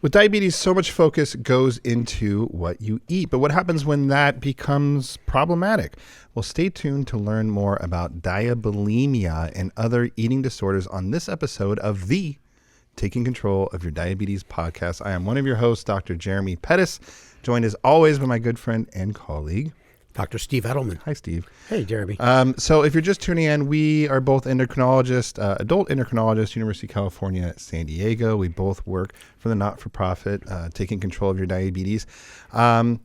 With diabetes, so much focus goes into what you eat. But what happens when that becomes problematic? Well, stay tuned to learn more about diabulimia and other eating disorders on this episode of the Taking Control of Your Diabetes podcast. I am one of your hosts, Dr. Jeremy Pettus, joined as always by my good friend and colleague, Dr. Steve Edelman. Hi, Steve. Hey, Jeremy. So if you're just tuning in, we are both endocrinologists, adult endocrinologists, University of California, San Diego. We both work for the not-for-profit, Taking Control of Your Diabetes. And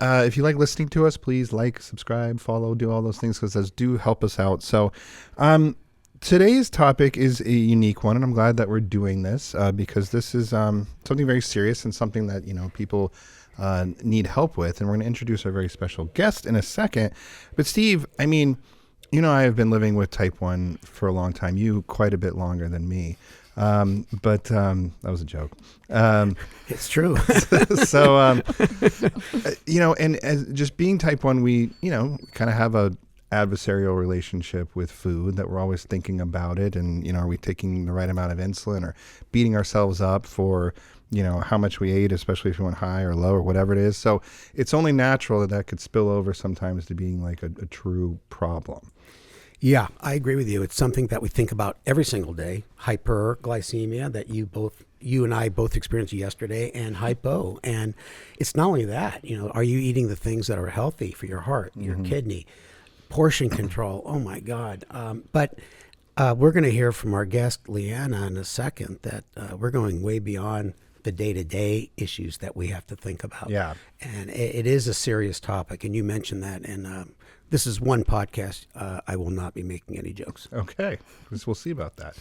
if you like listening to us, please like, subscribe, follow, do all those things because those do help us out. So today's topic is a unique one, and I'm glad that we're doing this because this is something very serious and something that, people need help with, and we're going to introduce our very special guest in a second. But Steve, I have been living with type 1 for a long time, you quite a bit longer than me, but that was a joke. It's true. So, and as just being type 1, we, kind of have a adversarial relationship with food, that we're always thinking about it, and, are we taking the right amount of insulin, or beating ourselves up for how much we ate, especially if we went high or low or whatever it is. So it's only natural that could spill over sometimes to being like a true problem. Yeah, I agree with you. It's something that we think about every single day. Hyperglycemia that you and I both experienced yesterday, and hypo. And it's not only that, are you eating the things that are healthy for your heart, your kidney, portion control? Oh my God. But we're going to hear from our guest, Liana, in a second, that we're going way beyond the day-to-day issues that we have to think about. Yeah. And it is a serious topic, and you mentioned that. And this is one podcast. I will not be making any jokes. Okay. We'll see about that.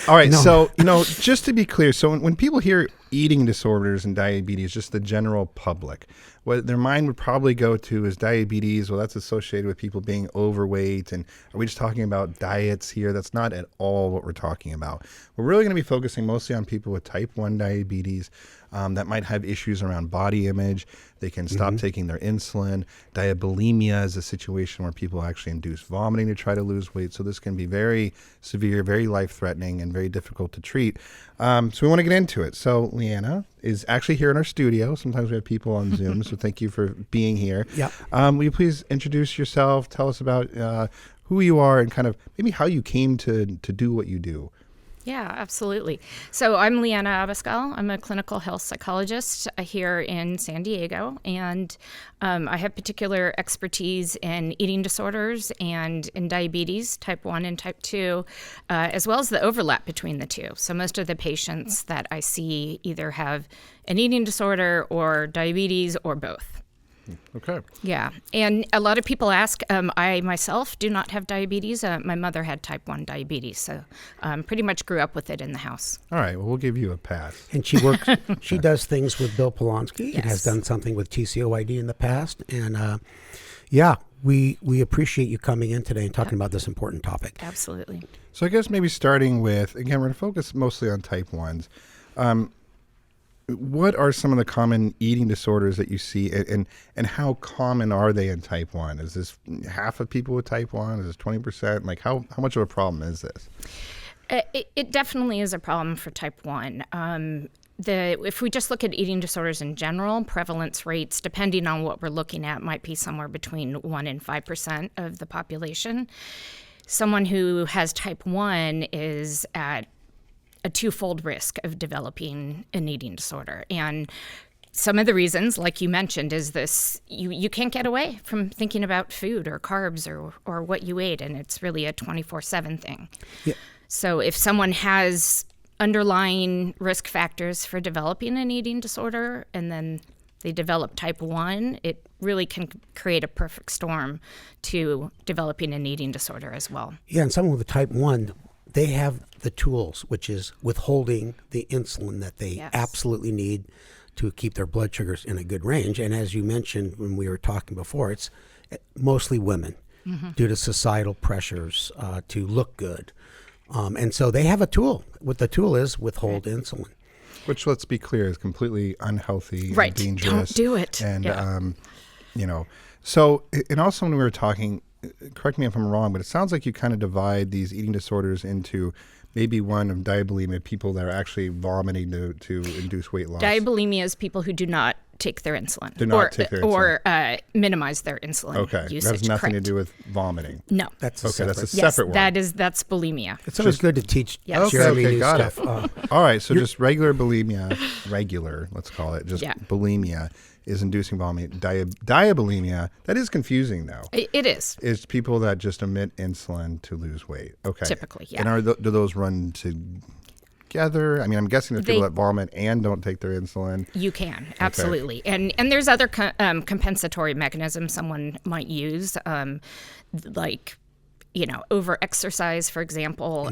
All right. No. So, just to be clear, so when people hear eating disorders and diabetes, just the general public, what their mind would probably go to is diabetes. Well, that's associated with people being overweight. And are we just talking about diets here? That's not at all what we're talking about. We're really going to be focusing mostly on people with type 1 diabetes that might have issues around body image. They can stop taking their insulin. Diabulimia is a situation where people actually induce vomiting to try to lose weight. So this can be very severe, very life-threatening, and very difficult to treat. So we want to get into it. So Liana is actually here in our studio. Sometimes we have people on Zoom, so thank you for being here. Yeah. Will you please introduce yourself, tell us about who you are, and kind of maybe how you came to do what you do? Yeah, absolutely. So I'm Liana Abascal. I'm a clinical health psychologist here in San Diego, and I have particular expertise in eating disorders and in diabetes, type 1 and type 2, as well as the overlap between the two. So most of the patients that I see either have an eating disorder or diabetes or both. Okay. Yeah. And a lot of people ask, I myself do not have diabetes. My mother had type 1 diabetes, so pretty much grew up with it in the house. All right. Well, we'll give you a pass. And she does things with Bill Polonsky. Yes. And has done something with TCOID in the past. And we appreciate you coming in today and talking about this important topic. Absolutely. So I guess maybe starting with, again, we're going to focus mostly on type 1s. What are some of the common eating disorders that you see, and how common are they in type 1? Is this half of people with type 1? Is this 20%? Like how much of a problem is this? It definitely is a problem for type 1. If we just look at eating disorders in general, prevalence rates, depending on what we're looking at, might be somewhere between 1 and 5% of the population. Someone who has type 1 is at a twofold risk of developing an eating disorder. And some of the reasons, like you mentioned, is this, you can't get away from thinking about food or carbs or what you ate, and it's really a 24/7 thing. Yeah. So if someone has underlying risk factors for developing an eating disorder and then they develop type 1, it really can create a perfect storm to developing an eating disorder as well. Yeah, and someone with type 1, they have the tools, which is withholding the insulin that they absolutely need to keep their blood sugars in a good range. And as you mentioned when we were talking before, it's mostly women due to societal pressures to look good. And so they have a tool. What the tool is withhold insulin. Which, let's be clear, is completely unhealthy and dangerous. Don't do it. And, so, and also when we were talking, correct me if I'm wrong, but it sounds like you kind of divide these eating disorders into maybe one of diabulimia, people that are actually vomiting to induce weight loss. Diabulimia is people who do not take their insulin. Or minimize their insulin usage. That has nothing Correct. to do with vomiting. No. That's That's a separate one. That's bulimia. It's always good to teach Yes. Jeremy new got stuff. it. All right, so just regular bulimia, let's call it, just bulimia is inducing vomiting. Diabulimia, that is confusing though. It is. It's people that just emit insulin to lose weight. Okay. Typically, yeah. And do those run together? I mean, I'm guessing there's people that vomit and don't take their insulin. You can, absolutely. And there's other compensatory mechanisms someone might use, like, over-exercise, for example.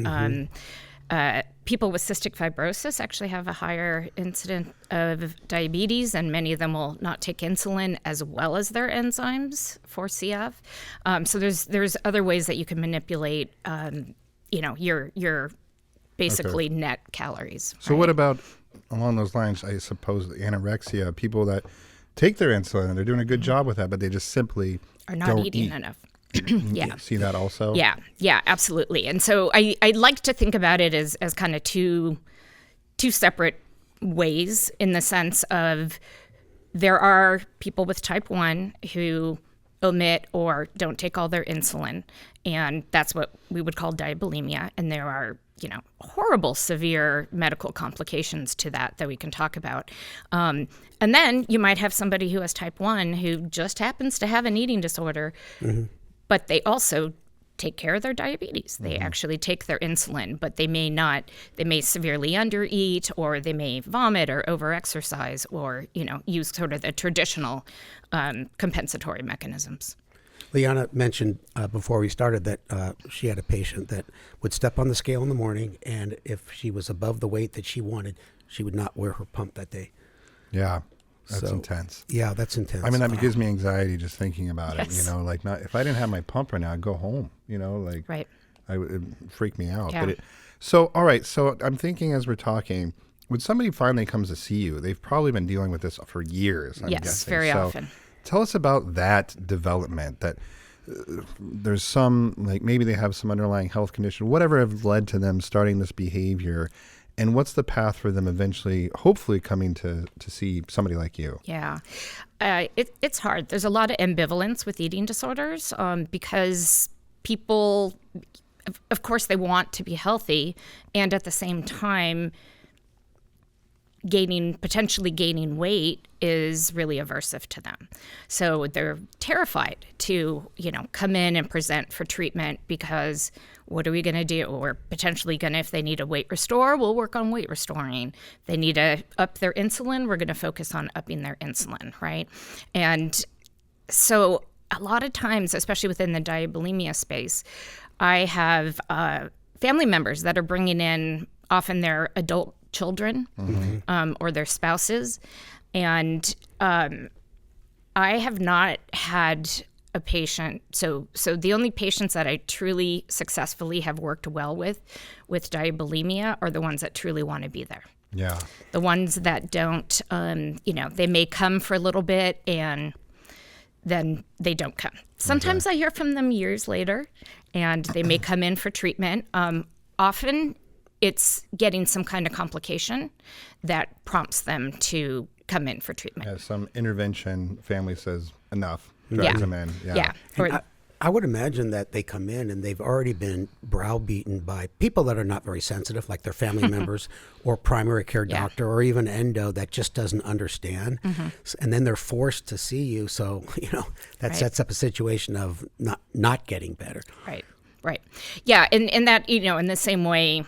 People with cystic fibrosis actually have a higher incidence of diabetes, and many of them will not take insulin as well as their enzymes for CF. So there's other ways that you can manipulate, your basically net calories. So what about along those lines? I suppose anorexia, people that take their insulin and they're doing a good job with that, but they just simply are not don't eating eat enough. Yeah. See that also? Yeah, absolutely. And so I like to think about it as kind of two separate ways, in the sense of there are people with type 1 who omit or don't take all their insulin, and that's what we would call diabulimia. And there are, horrible, severe medical complications to that we can talk about. And then you might have somebody who has type 1 who just happens to have an eating disorder, but they also take care of their diabetes. They actually take their insulin, but they may severely undereat, or they may vomit or overexercise, or, use sort of the traditional compensatory mechanisms. Liana mentioned before we started that she had a patient that would step on the scale in the morning, and if she was above the weight that she wanted, she would not wear her pump that day. Yeah. That's intense. Yeah, that's intense. I mean, that gives me anxiety just thinking about it. Yes. If I didn't have my pump right now, I'd go home. Right. It would freak me out. Yeah. All right. So I'm thinking as we're talking, when somebody finally comes to see you, they've probably been dealing with this for years. I'm guessing. Very often. Tell us about that development. That there's some, maybe they have some underlying health condition, whatever have led to them starting this behavior. And what's the path for them eventually, hopefully, coming to see somebody like you? Yeah. It's hard. There's a lot of ambivalence with eating disorders because people, of course, they want to be healthy, and at the same time, potentially gaining weight is really aversive to them. So they're terrified to, come in and present for treatment, because what are we going to do? We're potentially going to, if they need a weight restore, we'll work on weight restoring. If they need to up their insulin, we're going to focus on upping their insulin, right? And so a lot of times, especially within the diabulimia space, I have family members that are bringing in often their adult children or their spouses. And I have not had a patient. So the only patients that I truly successfully have worked well with diabulimia are the ones that truly want to be there. Yeah. The ones that don't, they may come for a little bit and then they don't come. Sometimes I hear from them years later, and they may come in for treatment. Often it's getting some kind of complication that prompts them to come in for treatment. Yeah, some intervention, family says enough, drags them in. Yeah. I would imagine that they come in and they've already been browbeaten by people that are not very sensitive, like their family members or primary care doctor or even endo that just doesn't understand. And then they're forced to see you. So, that sets up a situation of not getting better. Right. Yeah. And that, in the same way,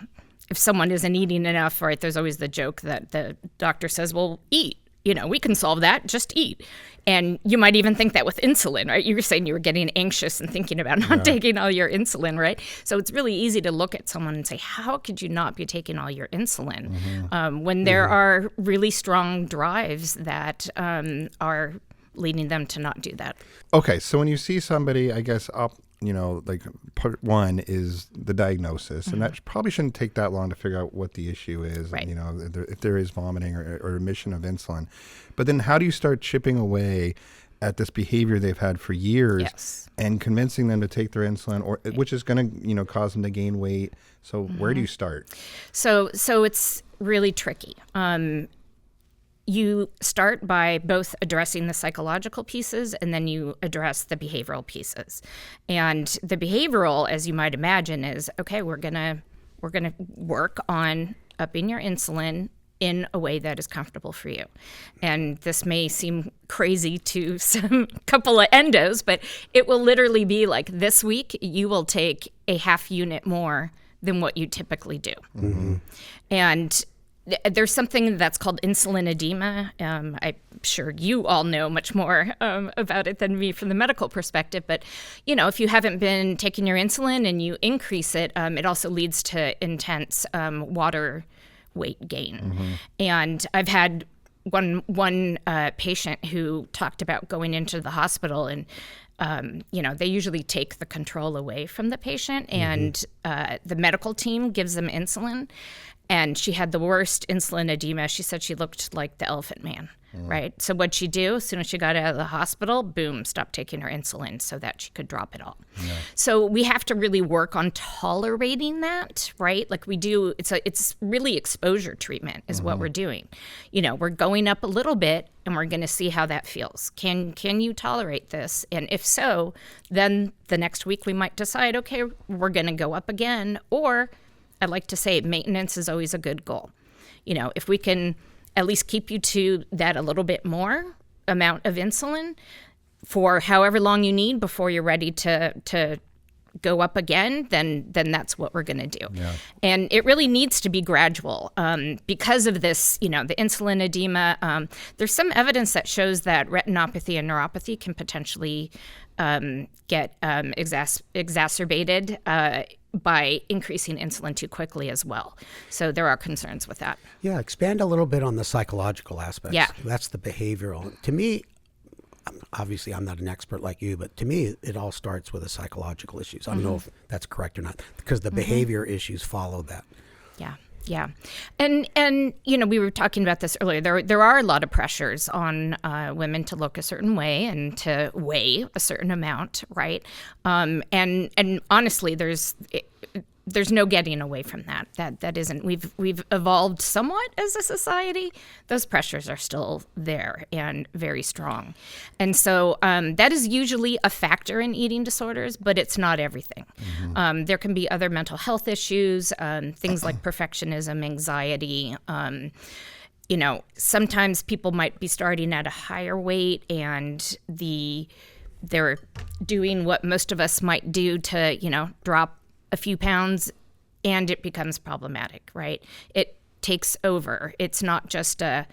if someone isn't eating enough, right, there's always the joke that the doctor says, well, eat. We can solve that, just eat. And you might even think that with insulin, right? You were saying you were getting anxious and thinking about not taking all your insulin, right? So it's really easy to look at someone and say, how could you not be taking all your insulin? When there are really strong drives that are leading them to not do that. Okay, so when you see somebody, I guess, part one is the diagnosis, and that probably shouldn't take that long to figure out what the issue is, right. If there is vomiting or emission of insulin. But then how do you start chipping away at this behavior they've had for years, Yes. and convincing them to take their insulin, or which is going to cause them to gain weight. So where do you start? So it's really tricky. You start by both addressing the psychological pieces, and then you address the behavioral pieces. And the behavioral, as you might imagine, is okay. We're gonna work on upping your insulin in a way that is comfortable for you. And this may seem crazy to some couple of endos, but it will literally be like, this week you will take a half unit more than what you typically do. Mm-hmm. And there's something that's called insulin edema. I'm sure you all know much more about it than me from the medical perspective. But, if you haven't been taking your insulin and you increase it, it also leads to intense water weight gain. Mm-hmm. And I've had one patient who talked about going into the hospital, and they usually take the control away from the patient, and the medical team gives them insulin. And she had the worst insulin edema. She said she looked like the Elephant Man, right? So what'd she do? As soon as she got out of the hospital, boom, stopped taking her insulin so that she could drop it all. Yeah. So we have to really work on tolerating that, right? Like we do, it's really exposure treatment is what we're doing. We're going up a little bit, and we're going to see how that feels. Can you tolerate this? And if so, then the next week we might decide, okay, we're going to go up again. Or I like to say maintenance is always a good goal. If we can at least keep you to that a little bit more amount of insulin for however long you need before you're ready to go up again, then that's what we're going to do. Yeah. And it really needs to be gradual because of this, the insulin edema. There's some evidence that shows that retinopathy and neuropathy can potentially get exacerbated by increasing insulin too quickly as well. So there are concerns with that. Yeah, expand a little bit on the psychological aspects. Yeah. That's the behavioral. To me, obviously I'm not an expert like you, but to me it all starts with the psychological issues. I don't know if that's correct or not, because the behavior issues follow that. Yeah. Yeah. And we were talking about this earlier. There are a lot of pressures on women to look a certain way and to weigh a certain amount, right? And honestly, there's no getting away from that. That isn't. We've evolved somewhat as a society. Those pressures are still there and very strong, and so that is usually a factor in eating disorders, but it's not everything. Mm-hmm. There can be other mental health issues, things like perfectionism, anxiety. Sometimes people might be starting at a higher weight, and they're doing what most of us might do to drop a few pounds, and it becomes problematic, right? It takes over. It's not just okay,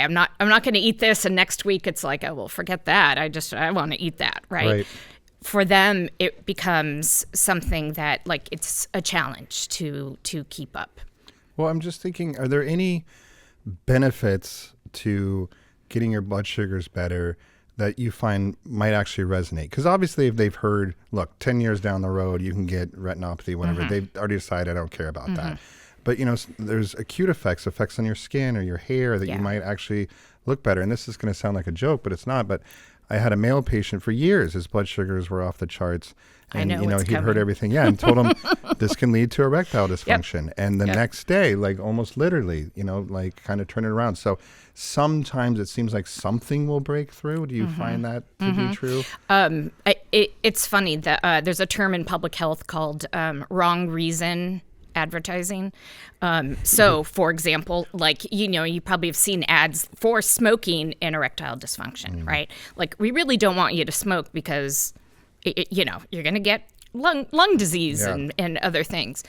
I'm not going to eat this, and next week it's like, oh, well, forget that. I want to eat that, right? For them, it becomes something that it's a challenge to keep up. Well, I'm just thinking, are there any benefits to getting your blood sugars better that you find might actually resonate? Because obviously if they've heard, look, 10 years down the road, you can get retinopathy, whatever, they've already decided, I don't care about that. But, there's acute effects on your skin or your hair that you might actually look better. And this is going to sound like a joke, but it's not. But I had a male patient for years. His blood sugars were off the charts. And, I know he'd heard everything. Yeah. And told him this can lead to erectile dysfunction. Yep. And the next day, almost literally, kind of turn it around. So sometimes it seems like something will break through. Do you find that to be true? It's funny that there's a term in public health called wrong reason advertising. So, for example, you probably have seen ads for smoking and erectile dysfunction, right? We really don't want you to smoke because, you're going to get lung disease and other things.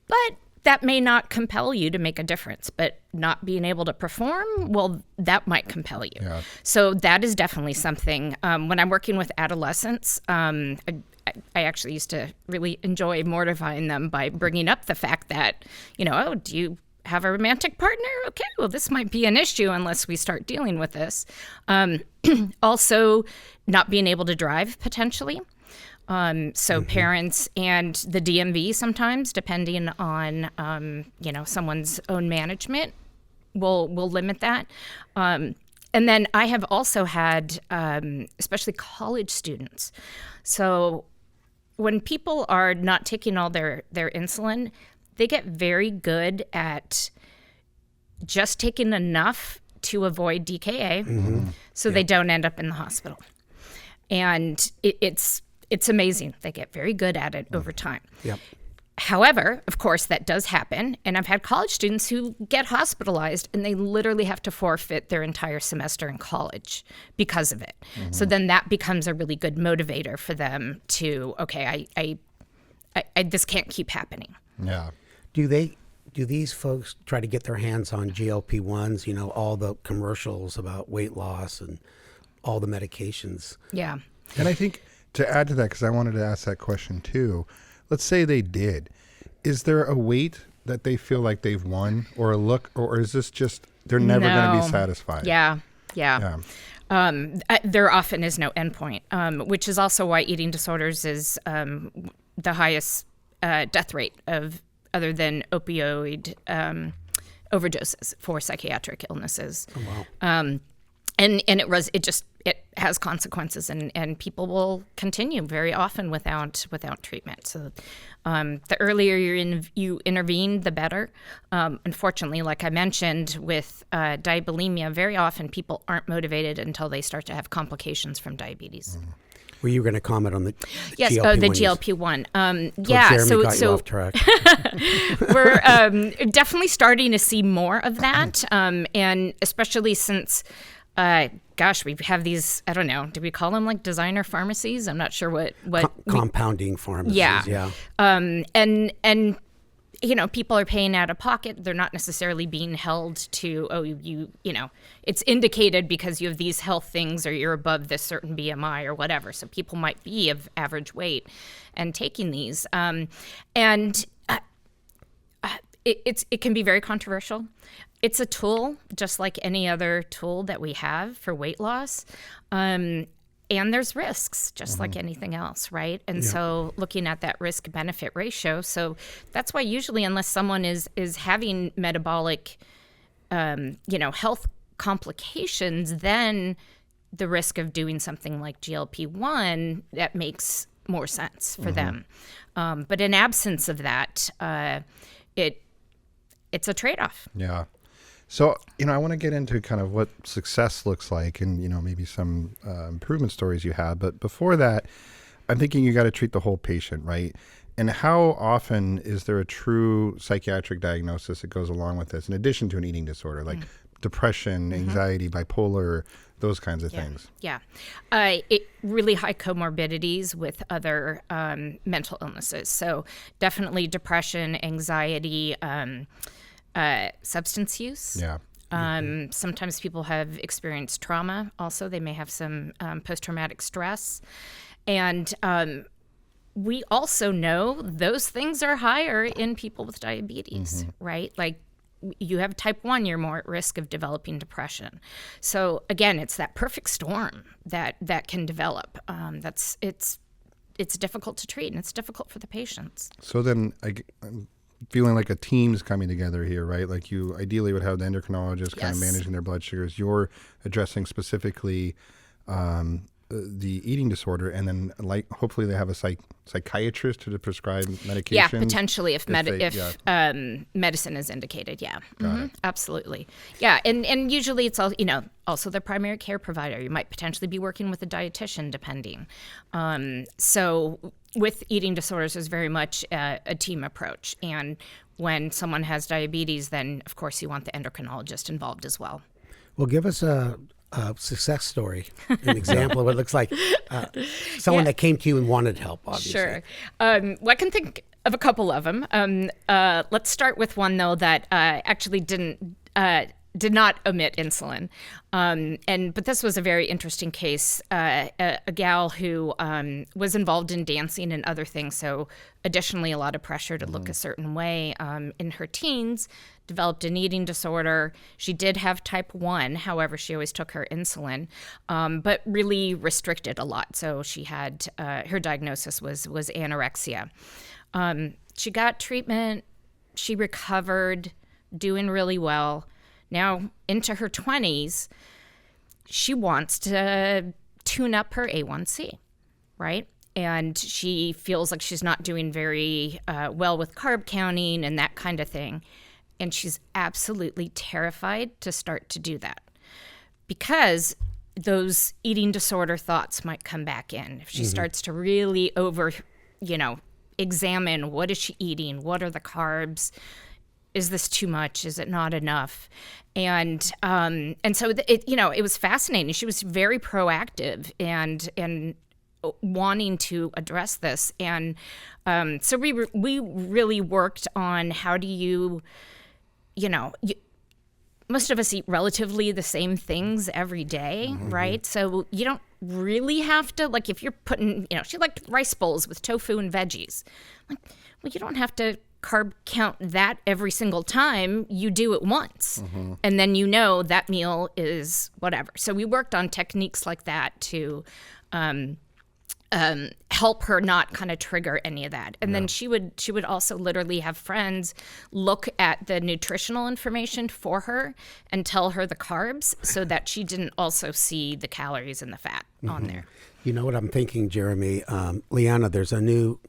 But that may not compel you to make a difference, but not being able to perform, well, that might compel you. Yeah. So that is definitely something. When I'm working with adolescents, I actually used to really enjoy mortifying them by bringing up the fact that, oh, do you have a romantic partner? Okay, well, this might be an issue unless we start dealing with this. Also, not being able to drive potentially. So parents and the DMV sometimes, depending on, someone's own management, will limit that. And then I have also had, especially college students. So when people are not taking all their insulin, they get very good at just taking enough to avoid DKA, so they don't end up in the hospital. And it's amazing. They get very good at it over time. Yep. However, of course, that does happen. And I've had college students who get hospitalized and they literally have to forfeit their entire semester in college because of it. So then that becomes a really good motivator for them to, okay, I this can't keep happening. Yeah. Do these folks try to get their hands on GLP-1s, you know, all the commercials about weight loss and all the medications? Yeah. And I think to add to that, because I wanted to ask that question too, let's say they did. Is there a weight that they feel like they've won, or a look, or is this just they're never going to be satisfied? Yeah. There often is no endpoint, which is also why eating disorders is the highest death rate other than opioid overdoses for psychiatric illnesses. Oh, wow. And it has consequences, and people will continue very often without treatment. So the earlier you intervene, the better. Unfortunately, like I mentioned with diabulimia, very often people aren't motivated until they start to have complications from diabetes. Were you going to comment on the yes, GLP-1? The GLP-1. Jeremy got you off track. We're definitely starting to see more of that, and especially since, we have these, I don't know, do we call them like designer pharmacies? I'm not sure what compounding pharmacies. Yeah. And you know, people are paying out of pocket. They're not necessarily being held to, you know, it's indicated because you have these health things or you're above this certain BMI or whatever. So people might be of average weight and taking these. It can be very controversial. It's a tool, just like any other tool that we have for weight loss. And there's risks, just like anything else, right? And so looking at that risk-benefit ratio, so that's why usually unless someone is having metabolic, health complications, then the risk of doing something like GLP-1, that makes more sense for them. But in absence of that, it's a trade-off. Yeah. So, I want to get into kind of what success looks like and, maybe some improvement stories you have. But before that, I'm thinking you got to treat the whole patient, right? And how often is there a true psychiatric diagnosis that goes along with this, in addition to an eating disorder, like depression, anxiety, bipolar, those kinds of things? Yeah. Really high comorbidities with other mental illnesses. So definitely depression, anxiety, substance use. Yeah. Sometimes people have experienced trauma. Also, they may have some post-traumatic stress. And we also know those things are higher in people with diabetes, right? Like you have type 1, you're more at risk of developing depression. So again, it's that perfect storm that can develop. It's difficult to treat, and it's difficult for the patients. So then I'm feeling like a team's coming together here, right? Like you ideally would have the endocrinologist kind of managing their blood sugars. You're addressing specifically the eating disorder, and then hopefully they have a psychiatrist to prescribe medication. Yeah, potentially if medicine is indicated. Yeah, absolutely. Yeah, and usually it's also the primary care provider. You might potentially be working with a dietitian, depending. So with eating disorders, is very much a team approach, and when someone has diabetes, then of course you want the endocrinologist involved as well. Well, give us a success story, an example of what it looks like. Someone that came to you and wanted help, obviously. Sure. Well, I can think of a couple of them. Let's start with one, though, that actually did not omit insulin. But this was a very interesting case. A gal who was involved in dancing and other things, so additionally a lot of pressure to look a certain way in her teens, developed an eating disorder. She did have type 1, however, she always took her insulin, but really restricted a lot. So she had, her diagnosis was anorexia. She got treatment, she recovered, doing really well. Now into her 20s, she wants to tune up her A1C, right? And she feels like she's not doing very well with carb counting and that kind of thing. And she's absolutely terrified to start to do that because those eating disorder thoughts might come back in. If she starts to really examine what is she eating, what are the carbs, is this too much, is it not enough? And so it was fascinating. She was very proactive and wanting to address this. And so we really worked on how do you most of us eat relatively the same things every day, right? So you don't really have to, like if you're putting, she liked rice bowls with tofu and veggies. Like, well, you don't have to carb count that every single time. You do it once. And then that meal is whatever. So we worked on techniques like that to help her not kind of trigger any of that. And then she would also literally have friends look at the nutritional information for her and tell her the carbs so that she didn't also see the calories and the fat on there. You know what I'm thinking, Jeremy? Liana, there's a new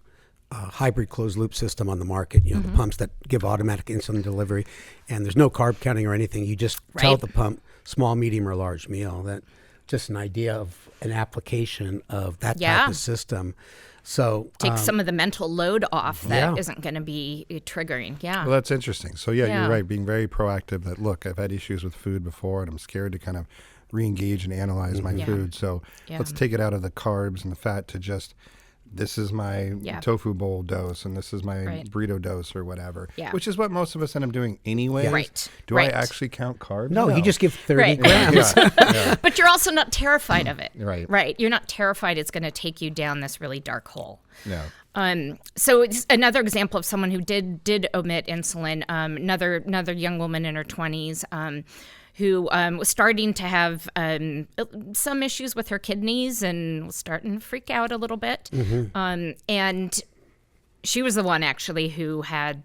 hybrid closed loop system on the market, the pumps that give automatic insulin delivery, and there's no carb counting or anything. You just tell the pump small, medium, or large meal. That just an idea of an application of that type of system. So take some of the mental load off that isn't going to be triggering. Yeah. Well, that's interesting. So you're right. Being very proactive that, look, I've had issues with food before and I'm scared to kind of re-engage and analyze my food. So let's take it out of the carbs and the fat to just, this is my tofu bowl dose and this is my burrito dose or whatever, which is what most of us end up doing anyway. Right. Do I actually count carbs? No, you just give 30 grams. But you're also not terrified of it. Right. You're not terrified it's going to take you down this really dark hole. Yeah. So it's another example of someone who did omit insulin, another young woman in her 20s, who was starting to have some issues with her kidneys and was starting to freak out a little bit. And she was the one actually who had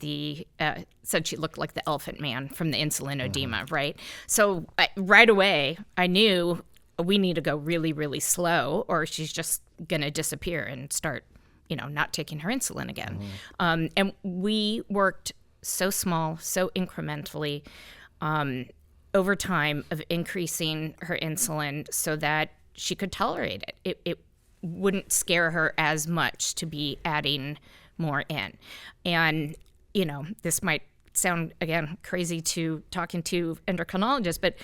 said she looked like the elephant man from the insulin edema, right? So right away, I knew we need to go really, really slow or she's just going to disappear and start, not taking her insulin again. And we worked so small, so incrementally, over time of increasing her insulin so that she could tolerate it. It wouldn't scare her as much to be adding more in. And, this might sound, again, crazy to talking to endocrinologists, but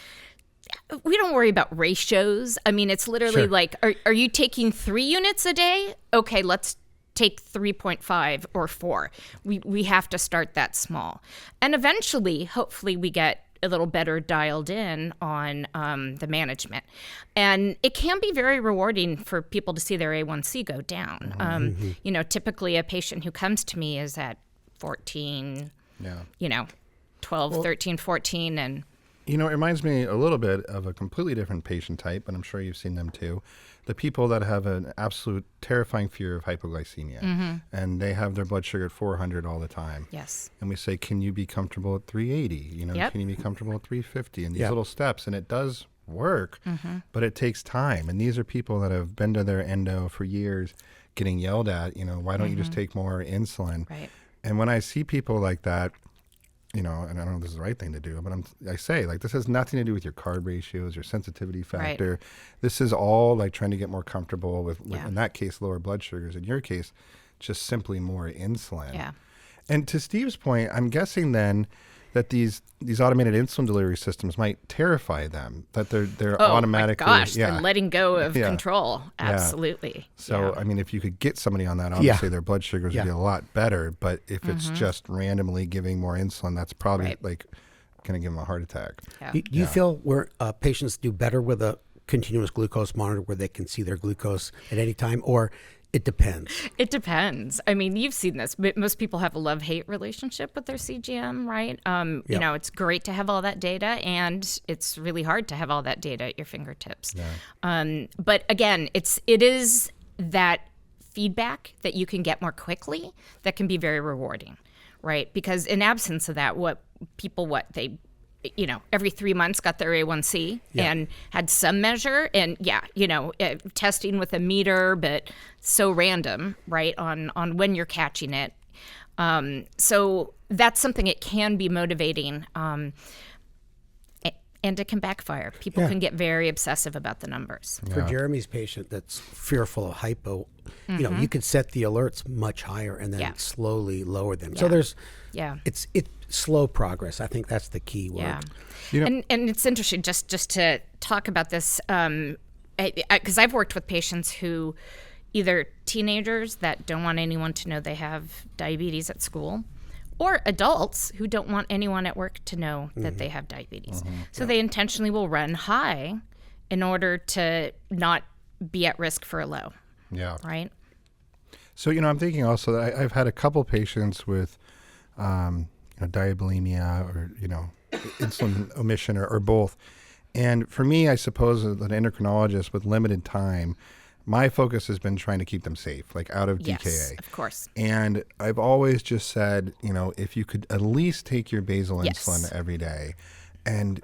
we don't worry about ratios. I mean, it's literally like, are you taking 3 units a day? Okay, let's take 3.5 or 4. We have to start that small. And eventually, hopefully, we get a little better dialed in on the management. And it can be very rewarding for people to see their A1C go down. Typically a patient who comes to me is at 14, 12, 13, 14. And it reminds me a little bit of a completely different patient type, but I'm sure you've seen them too. The people that have an absolute terrifying fear of hypoglycemia and they have their blood sugar at 400 all the time. Yes. And we say, can you be comfortable at 380? Can you be comfortable at 350? And these little steps, and it does work, but it takes time. And these are people that have been to their endo for years getting yelled at, why don't you just take more insulin? Right. And when I see people like that, and I don't know if this is the right thing to do, but I say, this has nothing to do with your carb ratios, your sensitivity factor. Right. This is all trying to get more comfortable with in that case, lower blood sugars. In your case, just simply more insulin. Yeah. And to Steve's point, I'm guessing then that these automated insulin delivery systems might terrify them, that they're automatically. Oh my gosh, they're letting go of control. Absolutely. So, I mean, if you could get somebody on that, obviously their blood sugars would be a lot better. But if it's just randomly giving more insulin, that's probably going to give them a heart attack. Yeah. Do you feel where patients do better with a continuous glucose monitor where they can see their glucose at any time, or it depends? It depends. I mean, you've seen this. Most people have a love-hate relationship with their CGM, right? It's great to have all that data, and it's really hard to have all that data at your fingertips. Yeah. But again, it is that feedback that you can get more quickly that can be very rewarding, right? Because in absence of that, they every 3 months got their A1C and had some measure, and testing with a meter, but so random, right, on when you're catching it. So that's something, it can be motivating, and it can backfire. People can get very obsessive about the numbers. For Jeremy's patient that's fearful of hypo, you could set the alerts much higher and then slowly lower them. So there's, it's slow progress. I think that's the key word. Yeah. And it's interesting just to talk about this, because I've worked with patients who, either teenagers that don't want anyone to know they have diabetes at school, or adults who don't want anyone at work to know that they have diabetes. So they intentionally will run high in order to not be at risk for a low. Yeah. Right? So, I'm thinking also that I've had a couple patients with diabulimia or, insulin omission or both. And for me, I suppose as an endocrinologist with limited time, my focus has been trying to keep them safe, like out of DKA. Yes, of course. And I've always just said, if you could at least take your basal insulin every day, and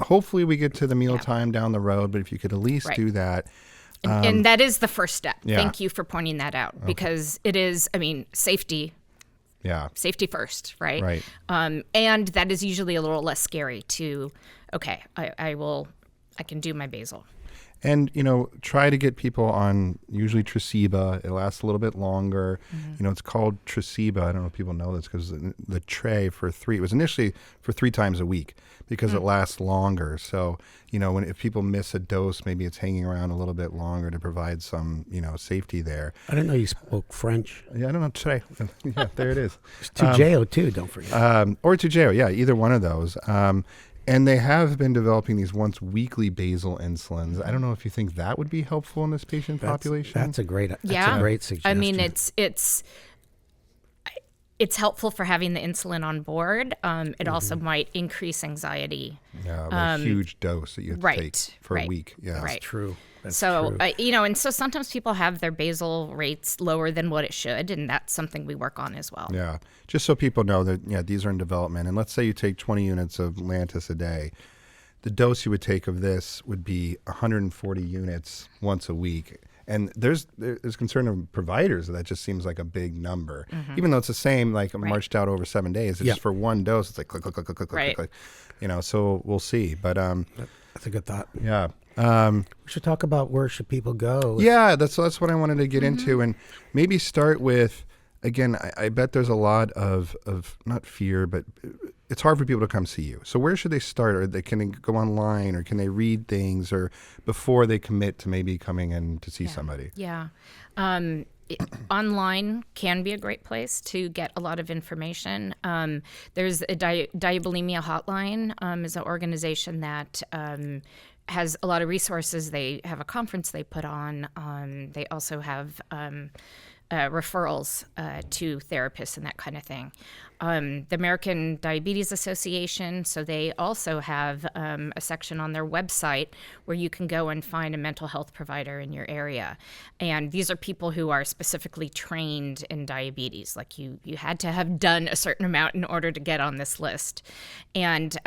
hopefully we get to the mealtime down the road, but if you could at least do that. And that is the first step. Thank you for pointing that out, because it is, safety. Yeah. Safety first, right? Right. And that is usually a little less scary to, I can do my basal. And, try to get people on usually Tresiba. It lasts a little bit longer. It's called Tresiba. I don't know if people know this, because the tray it was initially for 3 times a week because it lasts longer. So, if people miss a dose, maybe it's hanging around a little bit longer to provide some, safety there. I didn't know you spoke French. Yeah, I don't know. Tray. Yeah, there it is. Toujeo too, don't forget. Or Toujeo, yeah, either one of those. And they have been developing these once weekly basal insulins. I don't know if you think that would be helpful in this patient population. That's a great suggestion. I mean, it's helpful for having the insulin on board. It also might increase anxiety. Yeah, a huge dose that you have to take for a week. Yeah, that's true. That's so, true. And so sometimes people have their basal rates lower than what it should, and that's something we work on as well. Yeah, just so people know that, these are in development. And let's say you take 20 units of Lantus a day. The dose you would take of this would be 140 units once a week. And there's concern of providers that just seems like a big number, even though it's the same, marched out over 7 days. It's just for one dose. It's like click, click, click, click, click, click. So we'll see. But that's a good thought. Yeah. We should talk about where should people go. Yeah, that's what I wanted to get into, and maybe start with, again, I bet there's a lot of not fear, but it's hard for people to come see you. So where should they start? Or can they go online, or can they read things, or before they commit to maybe coming in to see somebody? Yeah. Online can be a great place to get a lot of information. There's a Diabulimia Hotline, is an organization that has a lot of resources. They have a conference they put on. They also have referrals to therapists and that kind of thing. The American Diabetes Association, so they also have a section on their website where you can go and find a mental health provider in your area. And these are people who are specifically trained in diabetes. Like you had to have done a certain amount in order to get on this list. And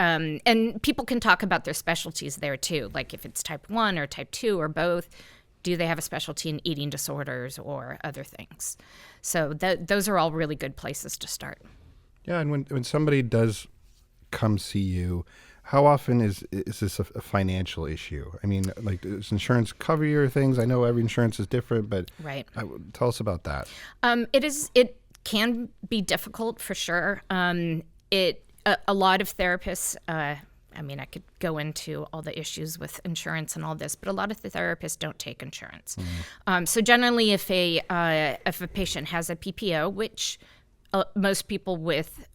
people can talk about their specialties there too, like if it's type 1 or type 2 or both. Do they have a specialty in eating disorders or other things? So those are all really good places to start. Yeah, and when somebody does come see you, how often is this a financial issue? I mean, does insurance cover your things? I know every insurance is different, but tell us about that. It can be difficult for sure. A lot of therapists. I could go into all the issues with insurance and all this, but a lot of the therapists don't take insurance. So generally, if a patient has a PPO, which most people with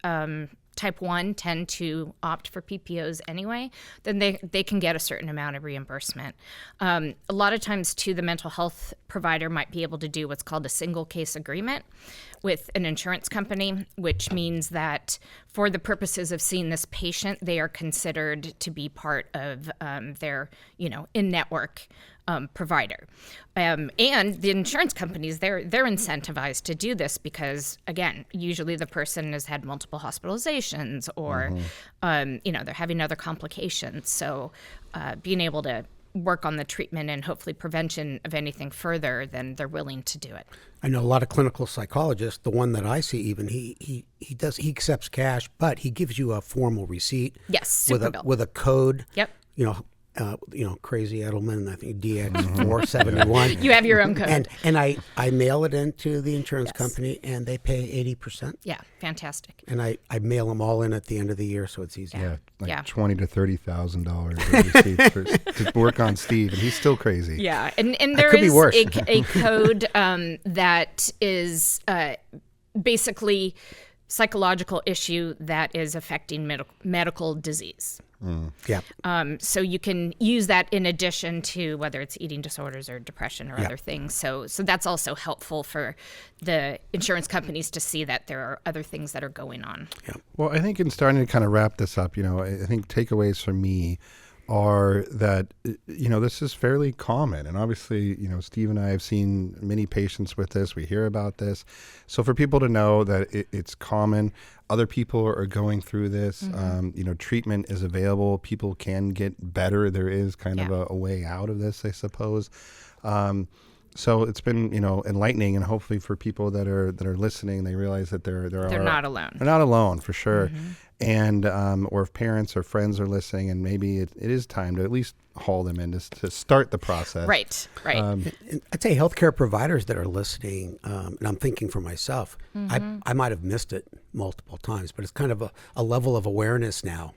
type 1 tend to opt for PPOs anyway, then they can get a certain amount of reimbursement. A lot of times, too, the mental health provider might be able to do what's called a single case agreement with an insurance company, which means that for the purposes of seeing this patient, they are considered to be part of their, in-network provider. And the insurance companies, they're incentivized to do this because, again, usually the person has had multiple hospitalizations or, they're having other complications. So being able to work on the treatment and hopefully prevention of anything further, then they're willing to do it. I know a lot of clinical psychologists. The one that I see, even he accepts cash, but he gives you a formal receipt. Yes, super bill. With a code. Yep. Crazy Edelman, I think DX471. You have your own code. And I mail it into the insurance company, and they pay 80%. Yeah, fantastic. And I mail them all in at the end of the year, so it's easy. Yeah, $20,000 to $30,000 to work on Steve, and he's still crazy. Yeah, and there is a code that is basically psychological issue that is affecting medical disease. Yeah. So you can use that in addition to whether it's eating disorders or depression or other things. So that's also helpful for the insurance companies to see that there are other things that are going on. Yeah. Well, I think in starting to kind of wrap this up, I think takeaways for me are that, this is fairly common. And obviously, Steve and I have seen many patients with this. We hear about this. So for people to know that it's common, other people are going through this, treatment is available. People can get better. There is kind of a way out of this, I suppose. So it's been, enlightening, and hopefully for people that are listening, they realize that they're not alone. They're not alone, for sure. And or if parents or friends are listening, and maybe it is time to at least haul them in to start the process. Right. And I'd say healthcare providers that are listening, and I'm thinking for myself, I might have missed it multiple times, but it's kind of a level of awareness now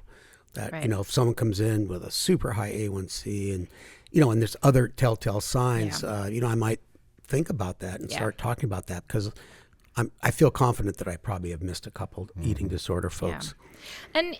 that, if someone comes in with a super high A1C and there's other telltale signs, I might think about that and start talking about that, because I feel confident that I probably have missed a couple eating disorder folks. Yeah. And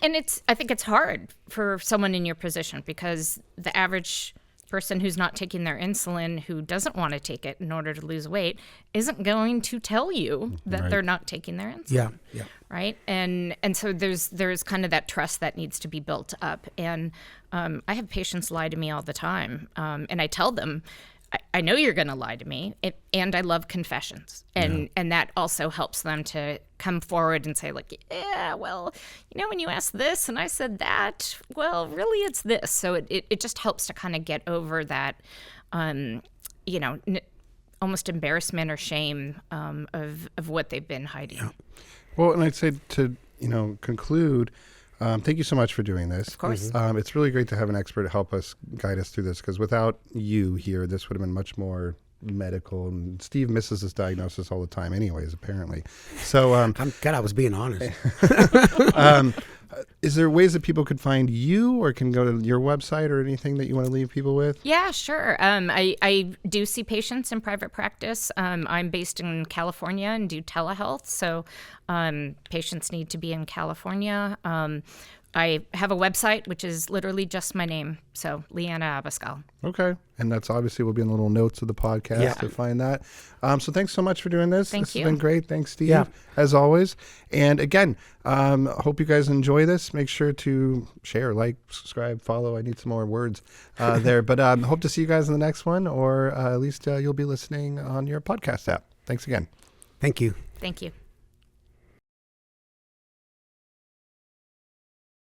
I think it's hard for someone in your position, because the average person who's not taking their insulin, who doesn't want to take it in order to lose weight, isn't going to tell you that they're not taking their insulin. Yeah. Right. And so there's kind of that trust that needs to be built up. And I have patients lie to me all the time. And I tell them, I know you're going to lie to me, and I love confessions. And that also helps them to come forward and say, like, when you asked this and I said that, well, really it's this. So it just helps to kind of get over that, almost embarrassment or shame of what they've been hiding. Yeah. Well, and I'd say to, conclude, thank you so much for doing this. Of course. It's really great to have an expert help us, guide us through this, because without you here, this would have been much more medical. And Steve misses this diagnosis all the time anyways, apparently. So I was being honest. Is there ways that people could find you, or can go to your website, or anything that you want to leave people with? Yeah, sure. I do see patients in private practice. I'm based in California and do telehealth, so patients need to be in California. I have a website, which is literally just my name, so Liana Abascal. Okay, and that's obviously will be in the little notes of the podcast to find that. So thanks so much for doing this. This has been great. Thanks, Steve, as always. And again, hope you guys enjoy this. Make sure to share, like, subscribe, follow. I need some more words there. But hope to see you guys in the next one, or at least you'll be listening on your podcast app. Thanks again. Thank you. Thank you.